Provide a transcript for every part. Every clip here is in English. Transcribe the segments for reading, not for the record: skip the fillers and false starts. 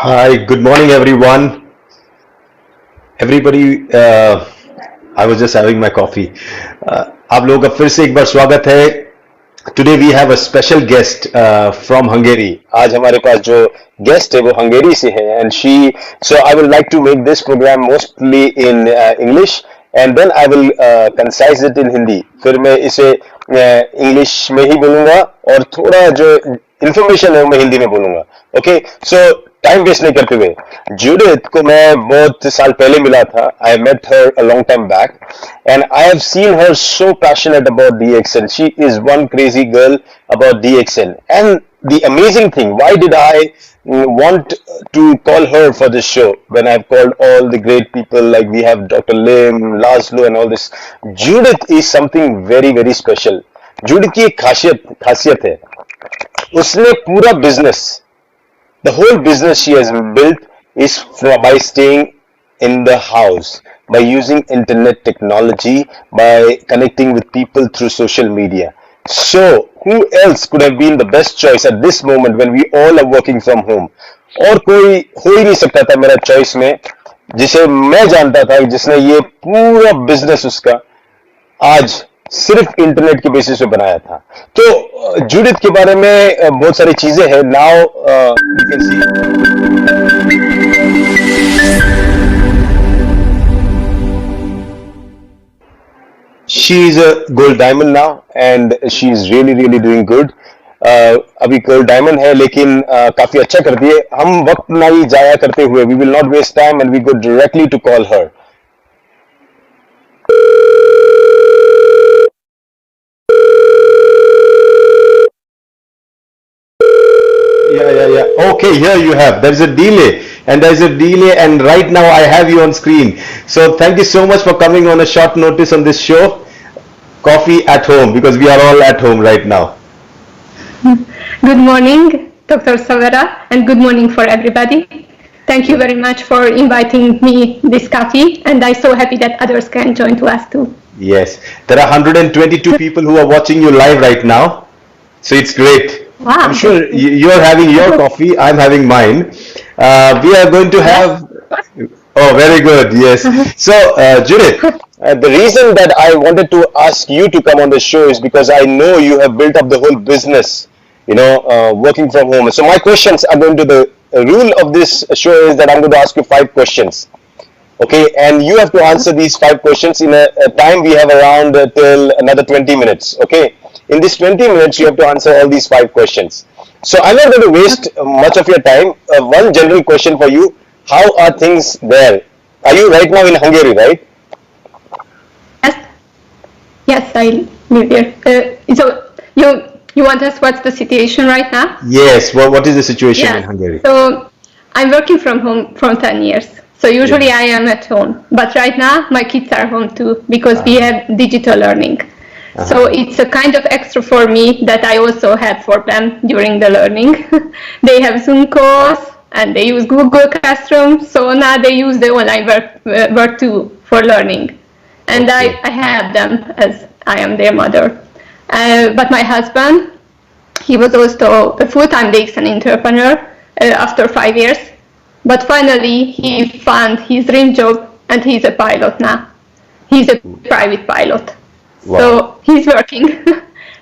Hi, good morning, everyone. Everybody, I was just having my coffee. आप लोगों का फिर से एक बार स्वागत है. Today we have a special guest from Hungary. आज हमारे पास जो guest है वो हंगेरी से है and so I would like to make this program mostly in English and then I will concise it in Hindi. फिर मैं इसे English में ही बोलूँगा और थोड़ा जो information है वो मैं हिंदी में बोलूँगा. Okay, so टाइम वेस्ट नहीं करते हुए जूडिथ को मैं बहुत साल पहले मिला था. I met her a long time back and I have seen her so passionate about DXN. She is one crazy girl about DXN and the amazing thing, why did I want to call her for this show when I've called all the great people like we have Dr. Lim, Laszlo and all this. Judith is something very very special. Judith की एक खासियत है, उसने पूरा business, the whole business she has built is by staying in the house, by using internet technology, by connecting with people through social media. So who else could have been the best choice at this moment when we all are working from home? और कोई हो ही नहीं सकता था मेरा choice में जिसे मैं जानता था, जिसने ये पूरा बिजनेस उसका आज सिर्फ इंटरनेट के बेसिस पे बनाया था. तो जूडिथ के बारे में बहुत सारी चीजें हैं. Now you can see she is a gold diamond now and she is really really doing good. अभी गोल्ड डायमंड है लेकिन काफी अच्छा करती है. हम वक्त नहीं जाया करते हुए, we will not waste time and we go directly to call her. Yeah. Okay, here you have. There's a delay, and right now I have you on screen. So thank you so much for coming on a short notice on this show. Coffee at home, because we are all at home right now. Good morning, Dr. Savera, and good morning for everybody. Thank you very much for inviting me this coffee, and I'm so happy that others can join to us too. Yes, there are 122 people who are watching you live right now, so it's great. Wow. I'm sure you're having your coffee, I'm having mine. We are going to have... Oh, very good, yes. So, Judith, the reason that I wanted to ask you to come on the show is because I know you have built up the whole business, working from home. So my questions are going to... The rule of this show is that I'm going to ask you 5 questions. Okay, and you have to answer these 5 questions in a time we have around till another 20 minutes, okay? In this 20 minutes, you have to answer all these 5 questions. So I'm not going to waste much of your time. One general question for you. How are things there? Are you right now in Hungary, right? Yes, I live here. So you want to ask what's the situation right now? Yes, well, what is the situation in Hungary? So I'm working from home for 10 years. So usually I am at home. But right now, my kids are home too, because we have digital learning. So it's a kind of extra for me that I also have for them during the learning. They have Zoom calls and they use Google Classroom. So now they use the online work too for learning. And I have them as I am their mother. But my husband, he was also a full-time Dxn entrepreneur after 5 years. But finally he found his dream job and he's a pilot now. He's a private pilot. Wow. So he's working.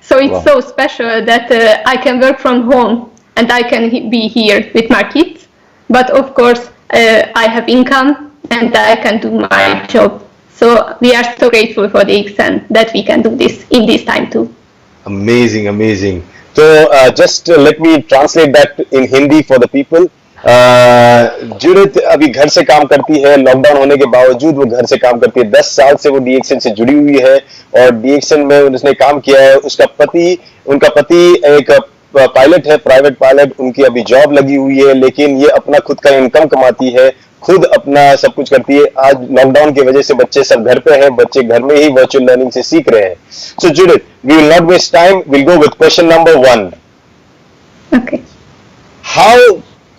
So it's so special that I can work from home and I can be here with my kids. But of course, I have income and I can do my job. So we are so grateful for the Dxn that we can do this in this time too. Amazing, amazing. So just let me translate that in Hindi for the people. Judith अभी घर से काम करती है. Lockdown होने के बावजूद वो घर से काम करती है. 10 साल से वो डीएक्सएन से जुड़ी हुई है और डीएक्सएन में उसने काम किया है. उनका पति एक पायलट है, प्राइवेट पायलट. उनकी अभी जॉब लगी हुई है, लेकिन ये अपना खुद का इनकम कमाती है, खुद अपना सब कुछ करती है. आज लॉकडाउन की वजह से बच्चे सब घर पे हैं, बच्चे घर में ही वर्चुअल लर्निंग से सीख रहे हैं. So Judith, we will not waste time, will go with question number 1. Okay. How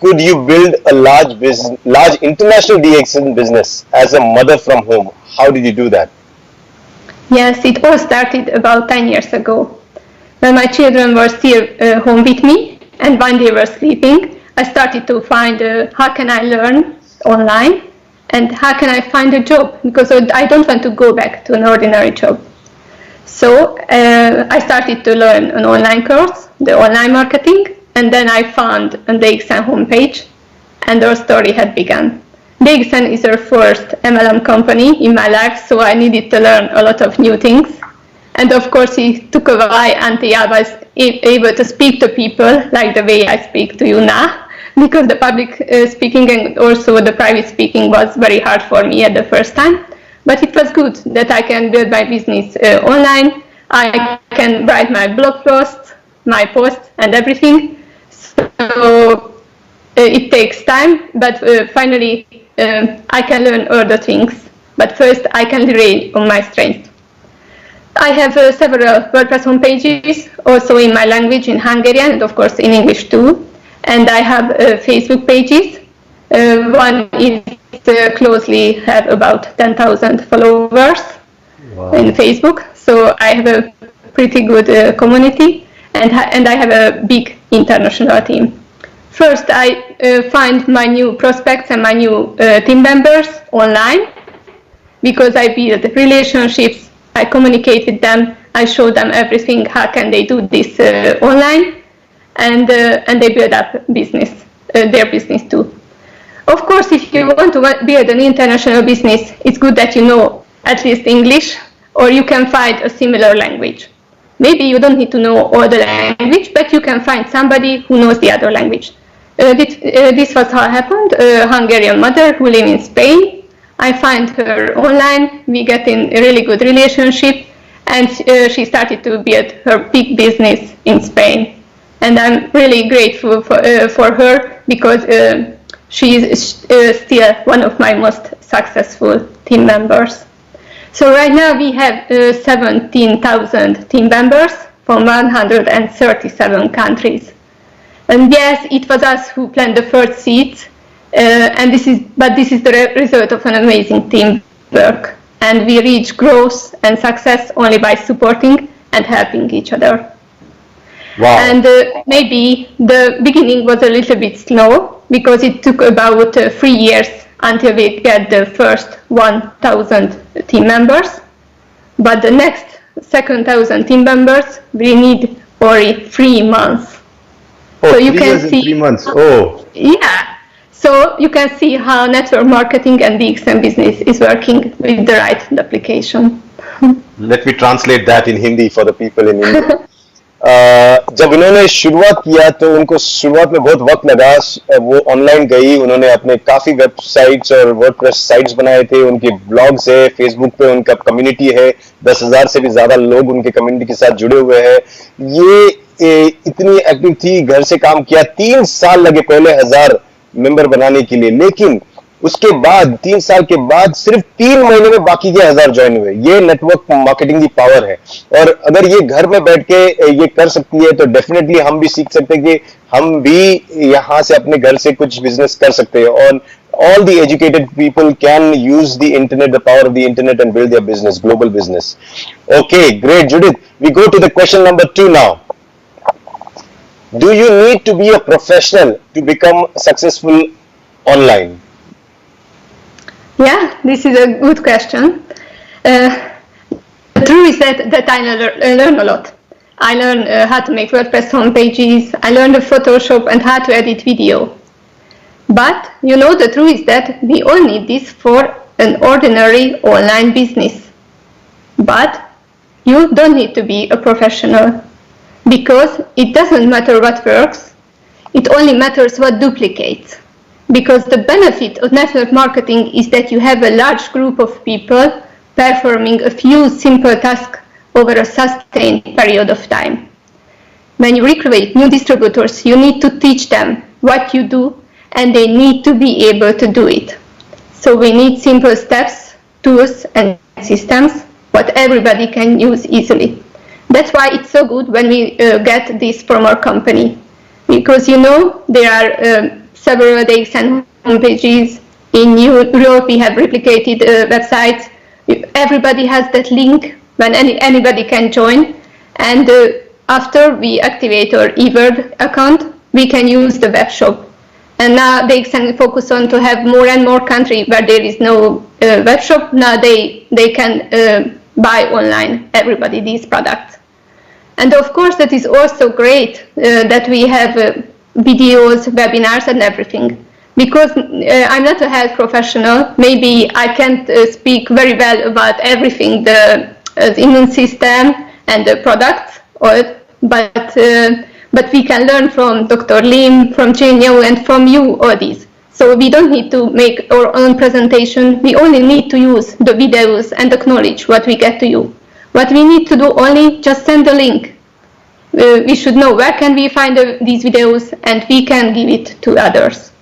could you build a large international DXN business as a mother from home? How did you do that? Yes, it all started about 10 years ago. When my children were still home with me and when they were sleeping, I started to find how can I learn online and how can I find a job, because I don't want to go back to an ordinary job. So I started to learn an online course, the online marketing, and then I found a Dxn homepage, and our story had begun. Dxn is our first MLM company in my life, so I needed to learn a lot of new things. And of course, it took a while until I was able to speak to people like the way I speak to you now, because the public speaking and also the private speaking was very hard for me at the first time. But it was good that I can build my business online. I can write my blog posts, my posts, and everything. So it takes time, but finally I can learn other things. But first, I can rely on my strengths. I have several WordPress homepages, also in my language, in Hungarian, and of course in English too. And I have Facebook pages. One is closely have about 10,000 followers. Wow. In Facebook. So I have a pretty good community, and I have a big international team. First, I find my new prospects and my new team members online, because I build relationships, I communicate with them, I show them everything, how can they do this online, and they build up business, their business too. Of course, if you want to build an international business, it's good that you know at least English, or you can find a similar language. Maybe you don't need to know all the language, but you can find somebody who knows the other language. This was how it happened. A Hungarian mother who lives in Spain. I find her online. We get in a really good relationship, and she started to build her big business in Spain. And I'm really grateful for her, because she is still one of my most successful team members. So right now we have 17,000 team members from 137 countries. And yes, it was us who planned the first seeds, this is the result of an amazing teamwork. And we reach growth and success only by supporting and helping each other. Wow. And maybe the beginning was a little bit slow, because it took about 3 years until we get the first 1,000 team members. But the next second 1,000 team members, we need only 3 months. Oh, so you can see 3 months. Oh, yeah. So you can see how network marketing and Dxn business is working with the right application. Let me translate that in Hindi for the people in India. जब उन्होंने शुरुआत किया तो उनको शुरुआत में बहुत वक्त लगा. वो ऑनलाइन गई, उन्होंने अपने काफी वेबसाइट्स और वर्डप्रेस साइट्स बनाए थे, उनके ब्लॉग्स है, फेसबुक पे उनका कम्युनिटी है, 10,000 से भी ज्यादा लोग उनके कम्युनिटी के साथ जुड़े हुए हैं. ये इतनी एक्टिव थी, घर से काम किया. 3 साल लगे पहले 1000 मेंबर बनाने के लिए, लेकिन उसके बाद 3 साल के बाद सिर्फ 3 महीने में बाकी के 1000 ज्वाइन हुए. ये नेटवर्क मार्केटिंग की पावर है. और अगर ये घर में बैठ के ये कर सकती है तो डेफिनेटली हम भी सीख सकते हैं कि हम भी यहाँ से अपने घर से कुछ बिजनेस कर सकते हैं. और all the educated people can use the internet, the power of the internet, and build their business, global business. Okay, great, Judit. We go to the question number 2 now. Do you need to be a professional to become successful online? Yeah, this is a good question. The truth is that I learn a lot. I learn how to make WordPress home pages. I learned Photoshop and how to edit video. But you know, the truth is that we all need this for an ordinary online business. But you don't need to be a professional, because it doesn't matter what works. It only matters what duplicates. Because the benefit of network marketing is that you have a large group of people performing a few simple tasks over a sustained period of time. When you recruit new distributors, you need to teach them what you do, and they need to be able to do it. So we need simple steps, tools, and systems what everybody can use easily. That's why it's so good when we get this from our company, because you know there are several Dxn homepages in Europe. We have replicated websites. Everybody has that link when anybody can join, and after we activate our eWord account, we can use the web shop. And now they can focus on to have more and more countries where there is no web shop. Now they can buy online, everybody, these products. And of course, that is also great that we have videos, webinars, and everything. Because I'm not a health professional, maybe I can't speak very well about everything, the immune system and the products, but we can learn from Dr. Lim, from Genio, and from you all these. So we don't need to make our own presentation. We only need to use the videos and acknowledge what we get to you. What we need to do only just send a link. We should know where can we find these videos, and we can give it to others.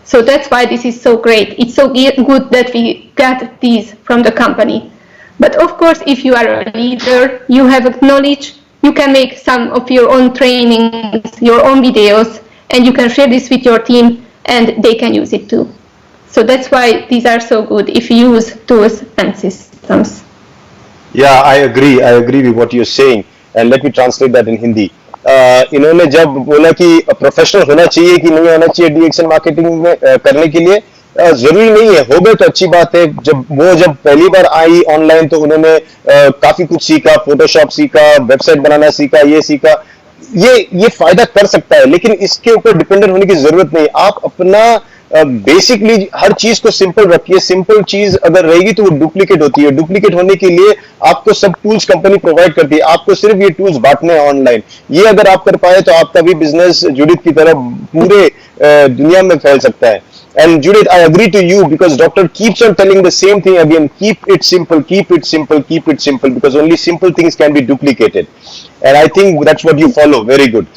So that's why this is so great. It's so good that we got these from the company. But of course, if you are a leader, you have knowledge, you can make some of your own trainings, your own videos, and you can share this with your team, and they can use it too. So that's why these are so good if you use tools and systems. Yeah, I agree with what you're saying, and let me translate that in Hindi. इन्होंने जब बोला कि professional होना चाहिए कि नहीं होना चाहिए डीएक्सन मार्केटिंग में करने के लिए, जरूरी नहीं है, हो गए तो अच्छी बात है. जब पहली बार आई ऑनलाइन तो उन्होंने काफी कुछ सीखा, फोटोशॉप सीखा, वेबसाइट बनाना सीखा, ये सीखा. ये फायदा कर सकता है, लेकिन इसके ऊपर डिपेंडेंट होने की जरूरत नहीं. आप अपना बेसिकली हर चीज को सिंपल रखिए. सिंपल चीज अगर रहेगी तो वो डुप्लीकेट होती है. डुप्लीकेट होने के लिए आपको सब टूल्स कंपनी प्रोवाइड करती है, आपको सिर्फ ये टूल्स बांटने हैं ऑनलाइन. ये अगर आप कर पाए तो आपका भी बिजनेस जुडित की तरह पूरे दुनिया में फैल सकता है. And Judit, I agree to you because doctor keeps on telling the same thing again. Keep it simple, keep it simple, keep it simple, because only simple things can be duplicated. And I think that's what you follow. Very good.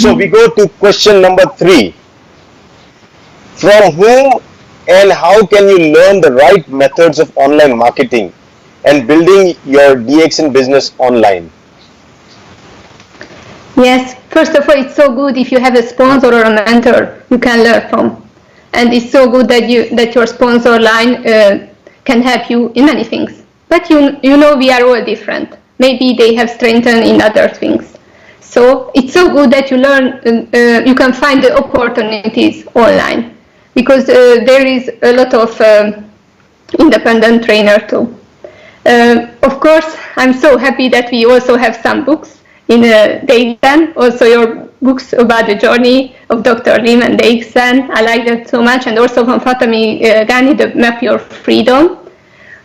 So we go to question number 3. From whom and how can you learn the right methods of online marketing and building your DXN business online? Yes, first of all, it's so good if you have a sponsor or a mentor you can learn from. And it's so good that your sponsor line can help you in many things. But you know we are all different. Maybe they have strengthened in other things. So it's so good that you learn, you can find the opportunities online. Because there is a lot of independent trainer too. Of course, I'm so happy that we also have some books in Dxn, also your books about the journey of Dr. Lim and Dxn. I like that so much, and also from Fatami Ghani, the Map Your Freedom.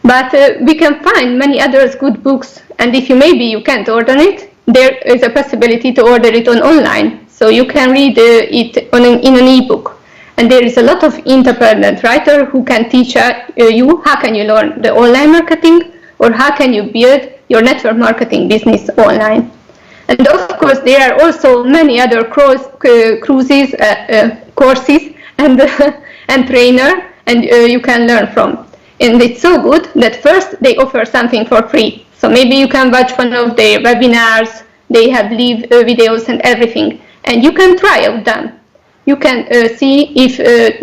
But we can find many others good books, and if maybe you can't order it, there is a possibility to order it online. So you can read it in an ebook. And there is a lot of independent writer who can teach you how can you learn the online marketing or how can you build your network marketing business online. And of course, there are also many other courses and trainer, and you can learn from. And it's so good that first they offer something for free. So maybe you can watch one of their webinars. They have live videos and everything, and you can try out them. You can see if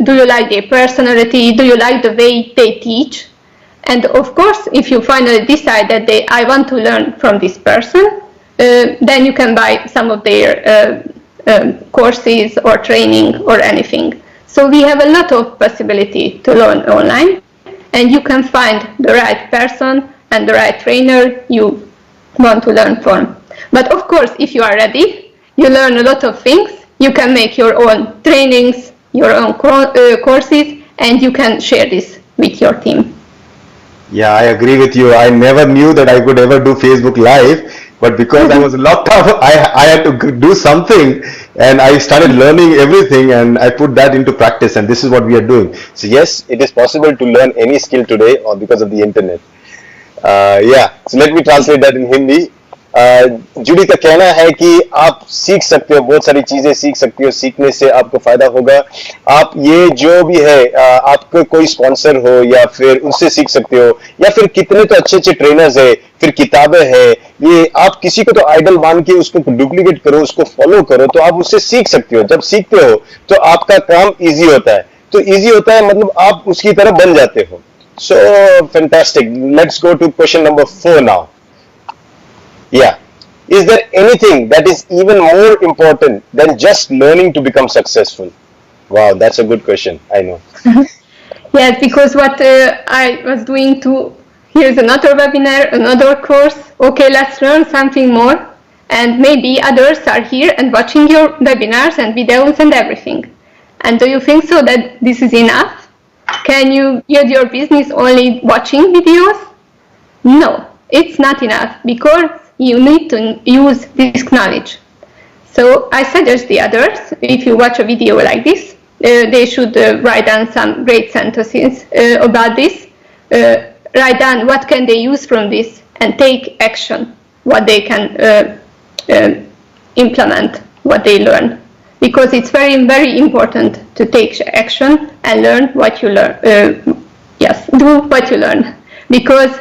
do you like their personality, do you like the way they teach, and of course, if you finally decide that I want to learn from this person, then you can buy some of their courses or training or anything. So we have a lot of possibility to learn online, and you can find the right person and the right trainer you want to learn from. But of course, if you are ready, you learn a lot of things. You can make your own trainings, your own courses, and you can share this with your team. Yeah, I agree with you. I never knew that I could ever do Facebook Live, but because I was locked up, I had to do something, and I started learning everything, and I put that into practice, and this is what we are doing. So yes, it is possible to learn any skill today or because of the internet. Yeah, so let me translate that in Hindi. जुडी का कहना है कि आप सीख सकते हो, बहुत सारी चीजें सीख सकते हो, सीखने से आपको फायदा होगा. आप ये जो भी है, आपको कोई स्पॉन्सर हो या फिर उनसे सीख सकते हो, या फिर कितने तो अच्छे अच्छे ट्रेनर्स है, फिर किताबें है, ये आप किसी को तो आइडल मान के उसको डुप्लीकेट करो, उसको फॉलो करो, तो आप उससे सीख सकते हो. जब सीखते हो तो आपका काम इजी होता है. तो इजी होता है मतलब आप उसकी तरह बन जाते हो. So fantastic. Let's go to question number 4 now. Yeah. Is there anything that is even more important than just learning to become successful? Wow, that's a good question. I know. Yes, because what I was doing too, here's another webinar, another course. Okay, let's learn something more. And maybe others are here and watching your webinars and videos and everything. And do you think so that this is enough? Can you build your business only watching videos? No, it's not enough, because you need to use this knowledge. So I suggest the others, if you watch a video like this, they should write down some great sentences about this, write down what can they use from this, and take action, what they can implement, what they learn. Because it's very, very important to take action and learn what you learn. Yes, do what you learn. Because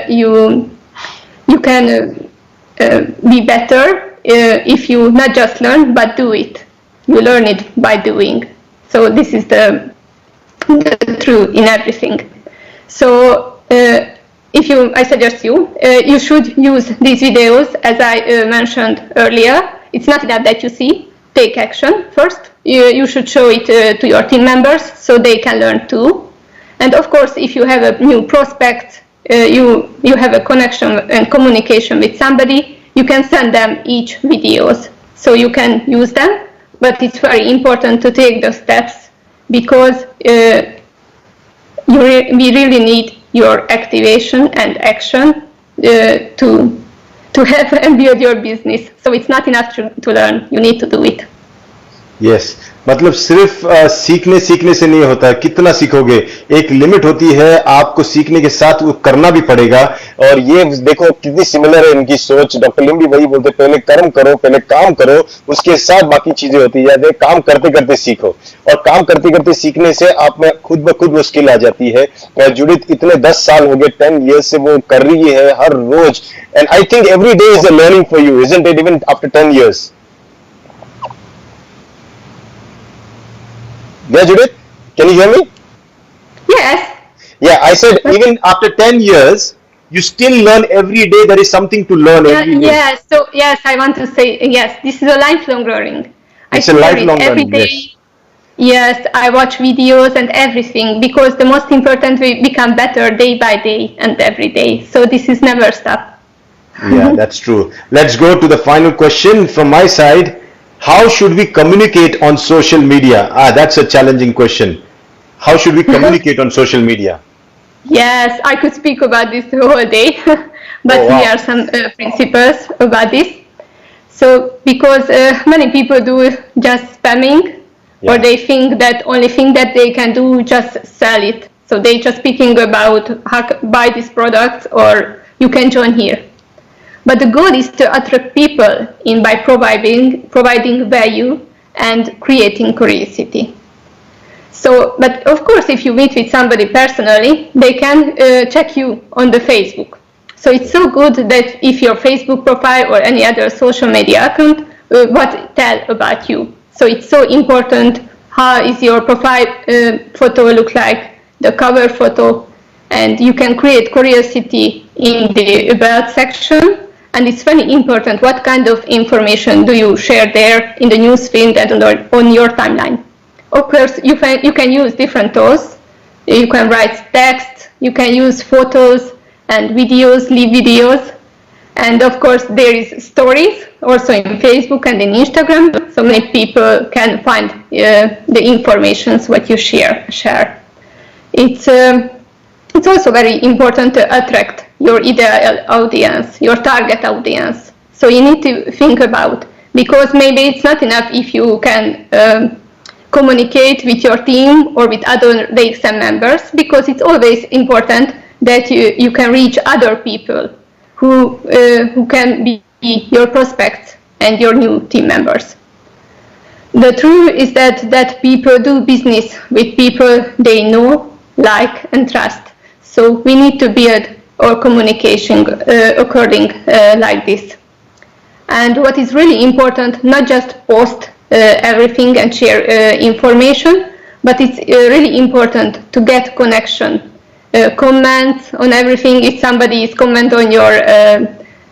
you can be better if you not just learn, but do it. You learn it by doing. So this is the truth in everything. So I suggest you should use these videos, as I mentioned earlier. It's not enough that you see. Take action first. You should show it to your team members so they can learn too. And of course, if you have a new prospect, you have a connection and communication with somebody, you can send them each videos so you can use them. But it's very important to take those steps, because we really need your activation and action to have and build your business. So it's not enough to learn, you need to do it. Yes, मतलब सिर्फ सीखने से नहीं होता, कितना सीखोगे, एक limit होती है, आपको सीखने के साथ वो करना भी पड़ेगा। और ये देखो कितनी सिमिलर है इनकी सोच। डॉक्टर लिम भी वही बोलते, पहले कर्म करो, पहले काम करो, उसके साथ बाकी चीजें होती है। काम करते करते सीखो, और काम करते करते सीखने से आप में खुद ब खुद वो स्किल आ जाती है। जुडित इतने 10 साल हो गए, 10 years से वो कर रही है हर रोज, and I think every day is a learning for you, isn't it, even after 10 years? Yeah, Judit, can you hear me? Yes. Yeah, I said even after 10 years, you still learn every day. There is something to learn every day. Yes, so yes, I want to say, yes, this is a lifelong learning. It's a lifelong learning, day. Yes, I watch videos and everything, because the most important, we become better day by day and every day. So this is never stop. Yeah, that's true. Let's go to the final question from my side. How should we communicate on social media? That's a challenging question. How should we communicate on social media? Yes, I could speak about this the whole day, but here are some principles about this. So, because many people do just spamming, or they think that only thing that they can do just sell it. So they just speaking about how to buy these products, or you can join here. But the goal is to attract people by providing value and creating curiosity. So, but of course, if you meet with somebody personally, they can check you on the Facebook. So it's so good that if your Facebook profile or any other social media account, what tell about you. So it's so important how is your profile photo look like, the cover photo, and you can create curiosity in the about section. And it's very important what kind of information do you share there in the newsfeed and on your timeline. Of course, you can use different tools. You can write text, you can use photos and videos, live videos. And of course, there is stories also in Facebook and in Instagram. So many people can find the information what you share. It's also very important to attract your ideal audience, your target audience. So you need to think about, because maybe it's not enough if you can communicate with your team or with other Dxn members, because it's always important that you can reach other people who can be your prospects and your new team members. The truth is that people do business with people they know, like, and trust. So we need to build our communication according like this. And what is really important, not just post everything and share information, but it's really important to get connection, comments on everything. If somebody is comment on your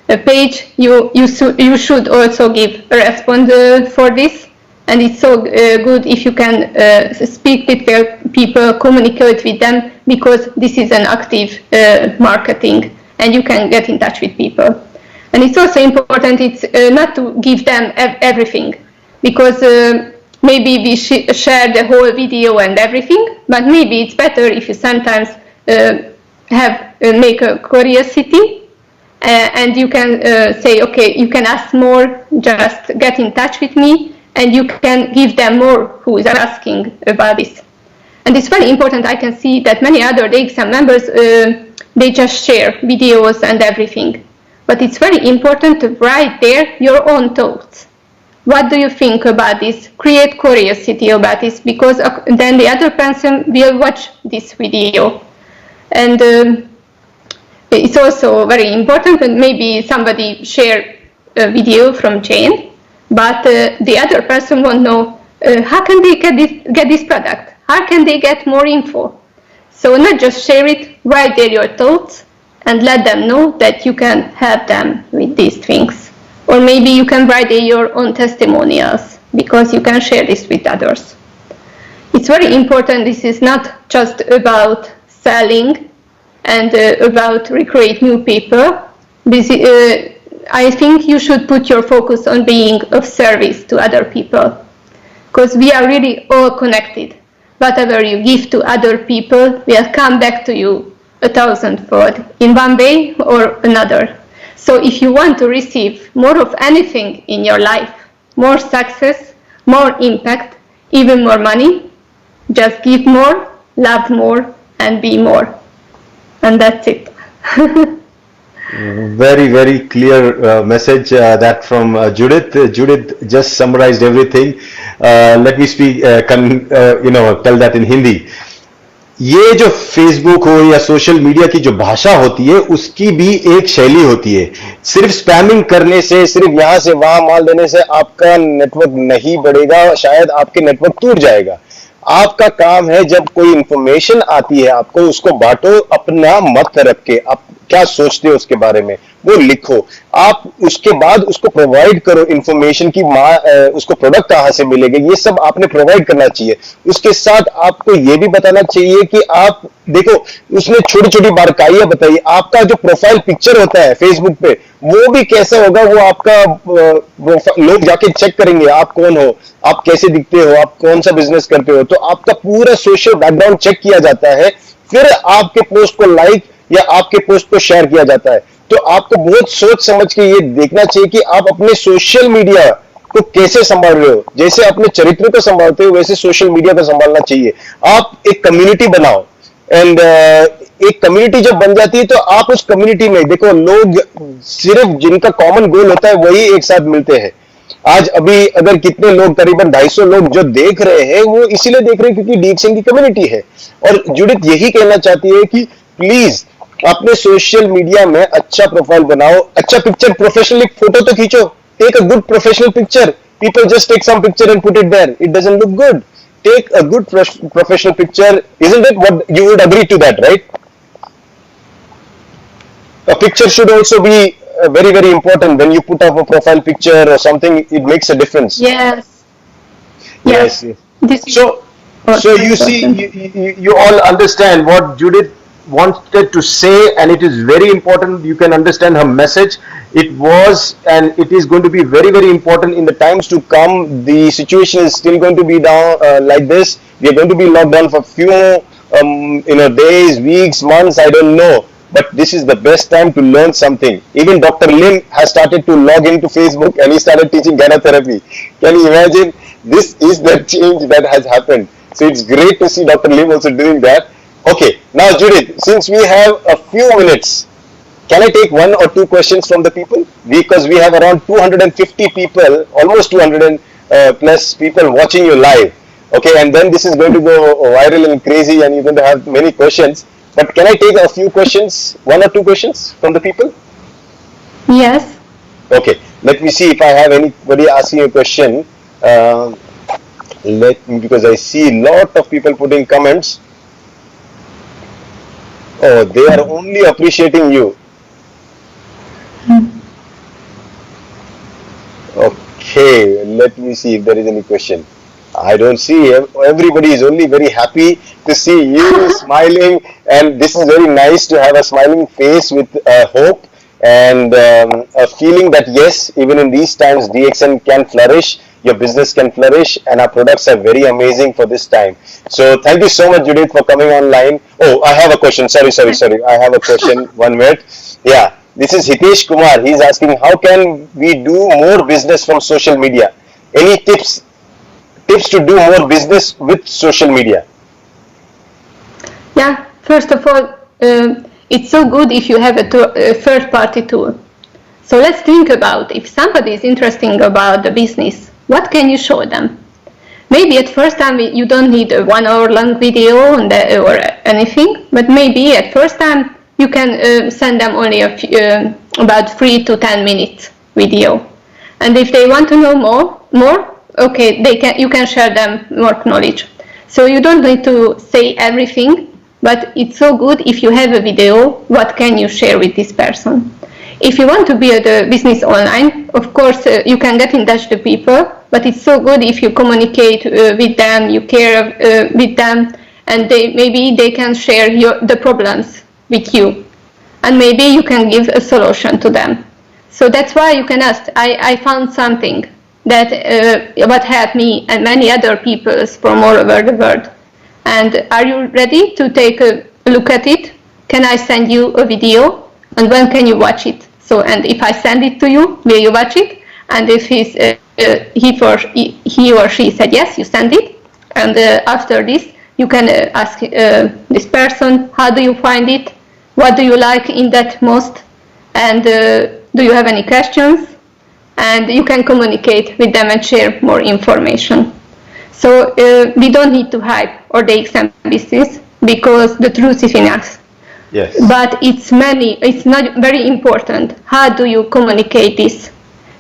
page, you should also give a response for this. And it's so good if you can speak with people, communicate with them, because this is an active marketing, and you can get in touch with people. And it's also important, it's not to give them everything, because maybe we share the whole video and everything, but maybe it's better if you sometimes make a curiosity, and you can say, okay, you can ask more, just get in touch with me, and you can give them more who is asking about this. And it's very important. I can see that many other Dxn members, they just share videos and everything. But it's very important to write there your own thoughts. What do you think about this? Create curiosity about this, because then the other person will watch this video. And it's also very important that maybe somebody share a video from Jane, but the other person won't know how can they get this product? How can they get more info? So not just share it, write there your thoughts and let them know that you can help them with these things. Or maybe you can write there your own testimonials, because you can share this with others. It's very important. This is not just about selling and about recruit new people. I think you should put your focus on being of service to other people, because we are really all connected. Whatever you give to other people will come back to you 1,000-fold in one way or another. So if you want to receive more of anything in your life, more success, more impact, even more money, just give more, love more, and be more. And that's it. Very, very clear message that from Judith. Judith just summarized everything. Let me speak, tell that in Hindi. ये जो Facebook हो या social media की जो भाषा होती है, उसकी भी एक शैली होती है. सिर्फ स्पैमिंग करने से, सिर्फ यहां से वहां माल देने से आपका नेटवर्क नहीं बढ़ेगा, शायद आपके नेटवर्क टूट जाएगा. आपका काम है जब कोई इंफॉर्मेशन आती है आपको, उसको बांटो, अपना मत रख के, आप क्या सोचते हो उसके बारे में वो लिखो. आप उसके बाद उसको प्रोवाइड करो इंफॉर्मेशन की, उसको प्रोडक्ट कहां से मिलेगा, ये सब आपने प्रोवाइड करना चाहिए. उसके साथ आपको ये भी बताना चाहिए कि आप देखो, उसने छोटी छोटी बारीकाइयां बताई. आपका जो प्रोफाइल पिक्चर होता है फेसबुक पे, वो भी कैसा होगा, वो आपका लोग जाके चेक करेंगे आप कौन हो, आप कैसे दिखते हो, आप कौन सा बिजनेस करते हो. तो आपका पूरा सोशल बैकग्राउंड चेक किया जाता है, फिर आपके पोस्ट को लाइक या आपके पोस्ट को शेयर किया जाता है. तो आपको बहुत सोच समझ के ये देखना चाहिए कि आप अपने सोशल मीडिया को कैसे संभाल रहे हो. जैसे अपने चरित्र को संभालते हो, वैसे सोशल मीडिया को संभालना चाहिए. आप एक कम्युनिटी बनाओ, एंड एक कम्युनिटी जब बन जाती है तो आप उस कम्युनिटी में देखो, लोग सिर्फ जिनका कॉमन गोल होता है वही एक साथ मिलते हैं. आज अभी अगर कितने लोग, करीबन 250 लोग जो देख रहे हैं, वो इसीलिए देख रहे हैं क्योंकि डीएक्सएन की कम्युनिटी है. और जुडित यही कहना चाहती है कि प्लीज अपने सोशल मीडिया में अच्छा प्रोफाइल बनाओ, अच्छा पिक्चर, प्रोफेशनल फोटो तो खींचो. Take a good professional picture. People just take some picture and put it there. It doesn't look good. Take a good professional picture. Isn't it? What you would agree to that, right? A picture should also be very, very important. When you put up a profile picture or something, it makes a difference. Yes. Yes. So you see, you all understand what Judith wanted to say, and it is very important. You can understand her message. It was and it is going to be very, very important in the times to come. The situation is still going to be down like this. We are going to be locked down for few days, weeks, months, I don't know. But this is the best time to learn something. Even Dr. Lim has started to log into Facebook and he started teaching Ghana therapy. Can you imagine? This is the change that has happened. So it's great to see Dr. Lim also doing that. Okay, now Judith, since we have a few minutes, can I take 1 or 2 questions from the people? Because we have around 250 people, almost 200 plus people watching you live. Okay, and then this is going to go viral and crazy and you're going to have many questions. But can I take a few questions, 1 or 2 questions from the people? Yes. Okay, let me see if I have anybody asking a question. Because I see a lot of people putting comments. Oh, they are only appreciating you. Okay, Let me see if there is any question. I don't see. Everybody is only very happy to see you smiling, and this is very nice to have a smiling face with hope and a feeling that yes, even in these times, DXN can flourish, your business can flourish, and our products are very amazing for this time. So thank you so much, Judith, for coming online. Oh, I have a question. Sorry. I have a question. 1 minute. Yeah, this is Hitesh Kumar. He's asking, how can we do more business from social media? Any tips to do more business with social media? Yeah, first of all, it's so good if you have a third-party tool. So let's think about if somebody is interested about the business, what can you show them? Maybe at first time you don't need a 1 hour long video or anything, but maybe at first time you can send them only about 3 to 10 minutes video. And if they want to know more, okay, you can share them more knowledge. So you don't need to say everything, but it's so good if you have a video, what can you share with this person? If you want to build a business online, of course you can get in touch with people, but it's so good if you communicate with them, you care with them, and maybe they can share the problems with you, and maybe you can give a solution to them. So that's why you can ask. I found something that what helped me and many other people from all over the world. And are you ready to take a look at it? Can I send you a video? And when can you watch it? So, and if I send it to you, will you watch it? And if he or she said yes, you send it. And after this, you can ask this person, how do you find it? What do you like in that most? And do you have any questions? And you can communicate with them and share more information. So we don't need to hype or the Dxn business because the truth is in us. Yes. But it's not very important. How do you communicate this?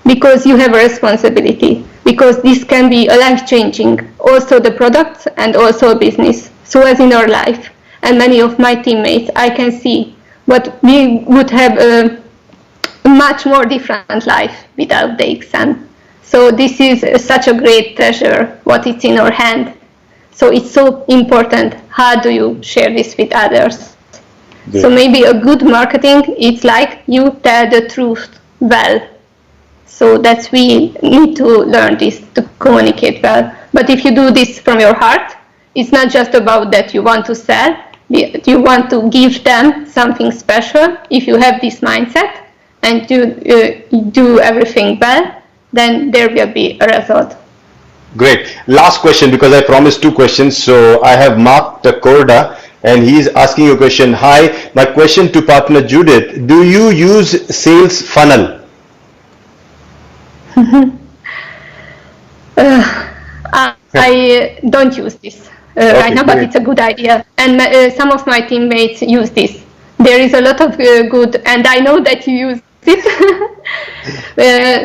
Because you have a responsibility. Because this can be a life-changing, also the products and also business. So as in our life, and many of my teammates, I can see what we would have a much more different life without the Dxn. So this is such a great treasure, what it's in our hand. So it's so important, how do you share this with others? Good. So maybe a good marketing, it's like you tell the truth well. So that's we need to learn this, to communicate well. But if you do this from your heart, it's not just about that you want to sell, you want to give them something special. If you have this mindset and you do everything well, then there will be a result. Great. Last question, because I promised 2 questions. So I have Mark Takorda, and he's asking a question. Hi, my question to partner Judith. Do you use sales funnel? I don't use this right now, but it's a good idea. And some of my teammates use this. There is a lot of good, and I know that you use it.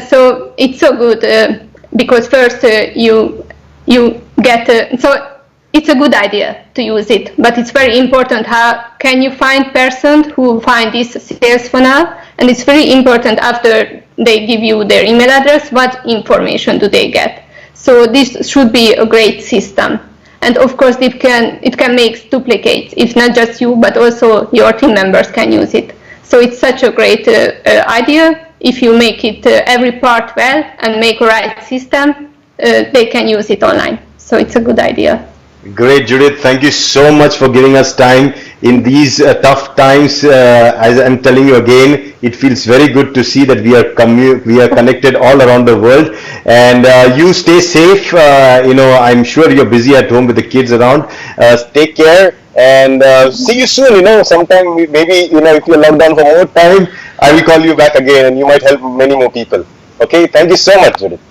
So it's so good because first you get so it's a good idea to use it, but it's very important how can you find person who find this sales funnel, and it's very important after they give you their email address, what information do they get. So this should be a great system. And of course it can make duplicates. It's not just you, but also your team members can use it. So it's such a great idea. If you make it every part well and make a right system, they can use it online. So it's a good idea. Great, Judith. Thank you so much for giving us time in these tough times. As I'm telling you again, it feels very good to see that we are connected all around the world. And you stay safe. I'm sure you're busy at home with the kids around. Take care and see you soon. Sometime maybe if you're locked down for more time, I will call you back again, and you might help many more people. Okay. Thank you so much, Judith.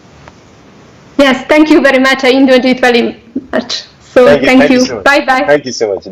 Yes, thank you very much. I enjoyed it very much. So thank you. So bye bye. Thank you so much.